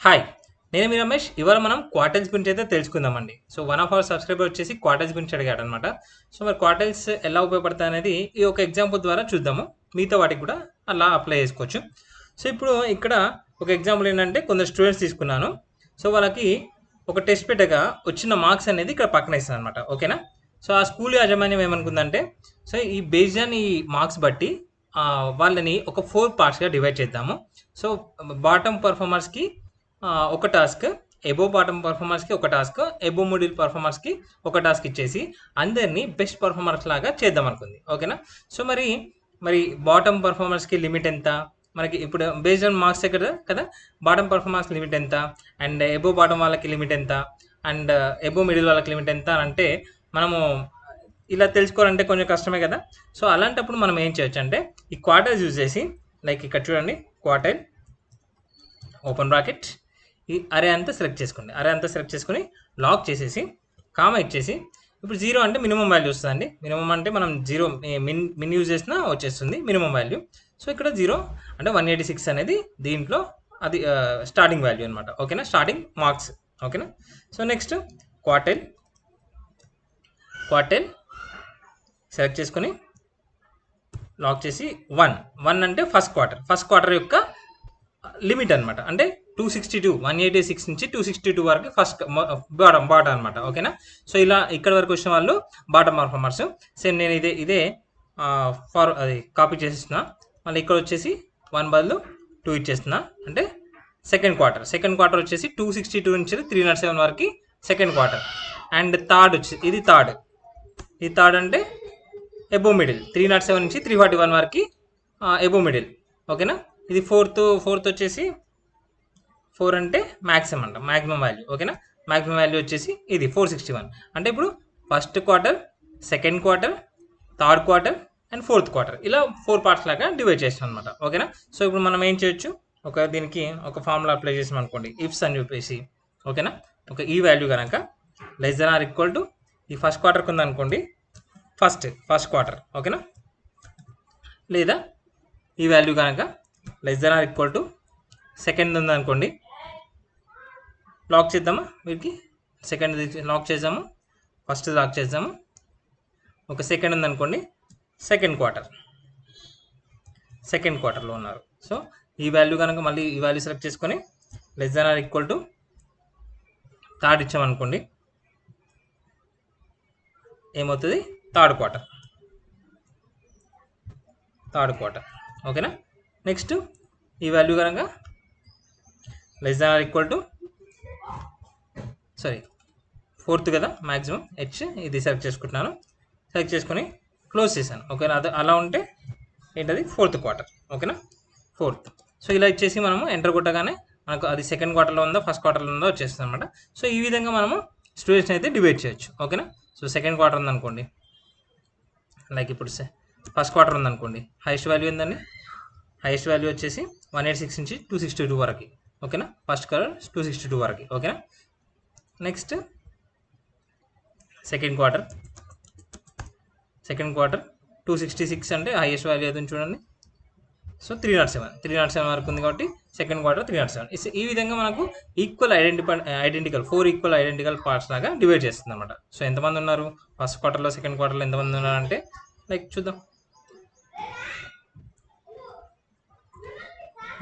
Hi, నేను మీ రమేష్. ఇవాళ మనం క్వార్టైల్స్ గురించి అయితే తెలుసుకుందామండి. So one of our subscriber వచ్చేసి క్వార్టైల్స్ గురించి అడిగాడు అనమాట. సో మరి క్వార్టైల్స్ ఎలా ఉపయోగపడతాయి అనేది ఈ ఒక ఎగ్జాంపుల్ ద్వారా చూద్దాము. మిగతా వాటికి కూడా అలా అప్లై చేసుకోవచ్చు. సో ఇప్పుడు ఇక్కడ ఒక ఎగ్జాంపుల్ ఏంటంటే కొందరు స్టూడెంట్స్ తీసుకున్నాను. సో వాళ్ళకి ఒక టెస్ట్ పెట్టగా వచ్చిన మార్క్స్ అనేది ఇక్కడ పక్కన ఇస్తాను అనమాట. ఓకేనా? సో ఆ స్కూల్ యాజమాన్యం ఏమనుకుందంటే, సో ఈ బేస్డ్ ఆన్ ఈ మార్క్స్ బట్టి వాళ్ళని ఒక 4 పార్ట్స్గా డివైడ్ చేద్దాము. సో బాటమ్ పర్ఫార్మర్స్కి ఒక టాస్క్, ఎబో బాటమ్ పర్ఫార్మర్స్కి ఒక టాస్క్, ఎబో మిడిల్ పర్ఫార్మర్స్కి ఒక టాస్క్ ఇచ్చేసి అందరినీ బెస్ట్ పర్ఫార్మర్స్ లాగా చేద్దాం అనుకుంది. ఓకేనా? సో మరి బాటమ్ పర్ఫార్మర్స్కి లిమిట్ ఎంత? మనకి ఇప్పుడు బేస్డ్ ఆన్ మార్క్స్ కదా కదా బాటమ్ పర్ఫార్మర్స్ లిమిట్ ఎంత, అండ్ ఎబో బాటమ్ వాళ్ళకి లిమిట్ ఎంత, అండ్ ఎబో మిడిల్ వాళ్ళకి లిమిట్ ఎంత అని అంటే మనము ఇలా తెలుసుకోవాలంటే కొంచెం కష్టమే కదా. సో అలాంటప్పుడు మనం ఏం చేయొచ్చు అంటే ఈ క్వార్టైల్స్ యూజ్ చేసి, లైక్ ఇక్కడ చూడండి, క్వార్టైల్ ఓపెన్ బ్రాకెట్, ఈ అరే అంతా సెలెక్ట్ చేసుకోండి. అరే అంతా సెలెక్ట్ చేసుకొని లాక్ చేసేసి కామా ఇచ్చేసి, ఇప్పుడు 0 అంటే మినిమం వాల్యూ వస్తుందండి. మినిమం అంటే మనం 0 మిన్ యూజ్ చేసినా వచ్చేస్తుంది మినిమం వాల్యూ. సో ఇక్కడ 0 అంటే 186 అనేది దీంట్లో అది స్టార్టింగ్ వాల్యూ అనమాట. ఓకేనా? Starting marks. ఓకేనా? సో నెక్స్ట్ క్వార్టైల్ సెలెక్ట్ చేసుకొని లాక్ చేసి 1 అంటే ఫస్ట్ క్వార్టర్ యొక్క లిమిట్ అనమాట. అంటే 262, 186 నుంచి 262 వరకు ఫస్ట్ బాటమ్ అనమాట. ఓకేనా? సో ఇలా ఇక్కడ వరకు వచ్చిన వాళ్ళు బాటమ్ పర్ఫార్మర్స్. సేమ్ నేను ఇదే అది కాపీ చేసేస్తున్నా. మళ్ళీ ఇక్కడ వచ్చేసి 1 బదులు 2 ఇచ్చేస్తున్నా. అంటే సెకండ్ క్వార్టర్ వచ్చేసి 262 నుంచి 307 వరకు సెకండ్ క్వార్టర్. అండ్ థర్డ్ వచ్చి ఇది థర్డ్ అంటే ఎబో మిడిల్ 307 నుంచి 341 వరకు ఎబో మిడిల్. ఓకేనా? ఇది ఫోర్త్ వచ్చేసి 4 అంటే మ్యాక్సిమం అంట, మ్యాక్సిమం వాల్యూ. ఓకేనా? మ్యాక్సిమం వాల్యూ వచ్చేసి ఇది 461. అంటే ఇప్పుడు first quarter, second quarter, third quarter and fourth quarter, ఇలా 4 పార్ట్స్ లాగా డివైడ్ చేస్తాం అనమాట. ఓకేనా? సో ఇప్పుడు మనం ఏం చేయొచ్చు, దీనికి ఒక ఫార్ములా అప్లై చేసాం అనుకోండి, ఇఫ్స్ అని చెప్పేసి. ఓకేనా? ఈ వాల్యూ కనుక less than or equal to ఈ ఫస్ట్ క్వార్టర్కి ఉందనుకోండి, ఫస్ట్ క్వార్టర్. ఓకేనా? లేదా ఈ వాల్యూ కనుక less than or equal to second ఉందనుకోండి, లాక్ చేద్దామా? వీరికి సెకండ్ లాక్ చేద్దాము, ఫస్ట్ లాక్ చేద్దాము. ఒక సెకండ్ ఉందనుకోండి, సెకండ్ క్వార్టర్లో ఉన్నారు. సో ఈ వాల్యూ కనుక మళ్ళీ ఈ వాల్యూ సెలెక్ట్ చేసుకొని less than or equal to third ఇచ్చామనుకోండి, ఏమవుతుంది? Third quarter. ఓకేనా? నెక్స్ట్ ఈ వాల్యూ కనుక less than or equal to fourth కదా మ్యాక్సిమం హెచ్, ఇది సెలెక్ట్ చేసుకుంటున్నాను. సెలెక్ట్ చేసుకొని క్లోజ్ చేశాను. ఓకేనా? అలా ఉంటే ఏంటది? Fourth quarter. ఓకేనా? ఫోర్త్. సో ఇలా ఇచ్చేసి మనము ఎంటర్ కొట్టగానే మనకు అది సెకండ్ క్వార్టర్లో ఉందో ఫస్ట్ క్వార్టర్లో ఉందో వచ్చేస్తుంది అనమాట. సో ఈ విధంగా మనము స్టూడెంట్స్ని అయితే డివైడ్ చేయొచ్చు. ఓకేనా? సో సెకండ్ క్వార్టర్ ఉందనుకోండి, లైక్ ఇప్పుడు ఫస్ట్ క్వార్టర్ ఉందనుకోండి, హైయెస్ట్ వాల్యూ ఏందండి? హైయెస్ట్ వాల్యూ వచ్చేసి 186 నుంచి 262 వరకు. ఓకేనా? ఫస్ట్ క్వార్టర్ 262 వరకు. ఓకేనా? నెక్స్ట్ సెకండ్ క్వార్టర్ 266 అంటే హైయెస్ట్ వాల్యూ అవుతుంది చూడండి. సో 307 వరకు ఉంది కాబట్టి సెకండ్ క్వార్టర్ 307. ఈ విధంగా మనకు ఐడెంటికల్ 4 ఈక్వల్ ఐడెంటికల్ పార్ట్స్ లాగా డివైడ్ చేస్తుంది అనమాట. సో ఎంతమంది ఉన్నారు ఫస్ట్ క్వార్టర్లో, సెకండ్ క్వార్టర్లో ఎంతమంది ఉన్నారంటే లైక్ చూద్దాం.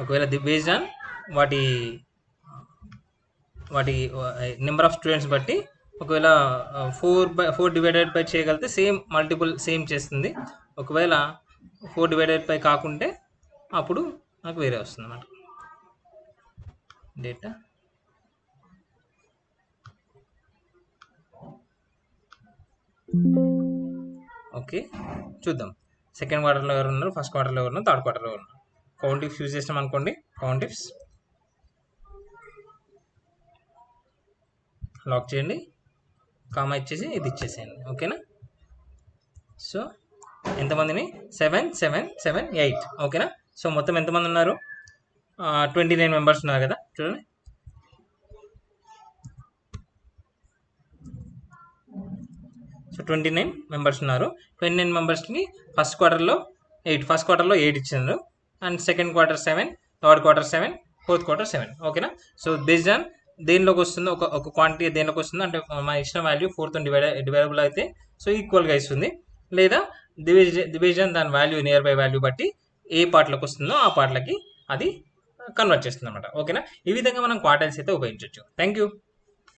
ఒకవేళ బేస్డ్ ఆన్ వాటి నెంబర్ ఆఫ్ స్టూడెంట్స్ బట్టి, ఒకవేళ 4 డివైడెడ్ బై చేయగలిగితే సేమ్ చేస్తుంది. ఒకవేళ 4 డివైడెడ్ బై కాకుంటే అప్పుడు నాకు వేరే వస్తుంది అన్నమాట డేటా. ఓకే, చూద్దాం సెకండ్ క్వార్టర్లో ఎవరు ఉన్నారు, ఫస్ట్ క్వార్టర్లో ఎవరు ఉన్నారు, థర్డ్ క్వార్టర్లో ఎవరు ఉన్నారు. కౌంట్ ఇఫ్స్ యూజ్ చేస్తాం అనుకోండి, కౌంట్ ఇఫ్స్ లాక్ చేయండి, కామా ఇచ్చేసి ఇది ఇచ్చేసేయండి. ఓకేనా? సో ఎంతమందిని? 7, 7, 7, 8. ఓకేనా? సో మొత్తం ఎంతమంది ఉన్నారు? 29 మెంబర్స్ ఉన్నారు కదా, చూడండి. సో 29 మెంబర్స్ ఉన్నారు. 29 మెంబర్స్కి ఫస్ట్ క్వార్టర్లో 8 ఇచ్చినారు. And second quarter 7, third quarter 7, fourth quarter 7. ఓకేనా? సో బేస్డ్ ఆన్ దేనిలోకి వస్తుందో ఒక క్వాంటిటీ దేనిలోకి వస్తుందో అంటే మన ఇచ్చిన వాల్యూ 4తో డివైడబుల్ అయితే సో ఈక్వల్గా ఇస్తుంది. లేదా డివిజన్ దాని వాల్యూ నియర్ బై వాల్యూ బట్టి ఏ పార్ట్లోకి వస్తుందో ఆ పార్ట్లకి అది కన్వర్ట్ చేస్తుంది అనమాట. ఓకేనా? ఈ విధంగా మనం క్వార్టైల్స్ అయితే ఉపయోగించవచ్చు. Thank you.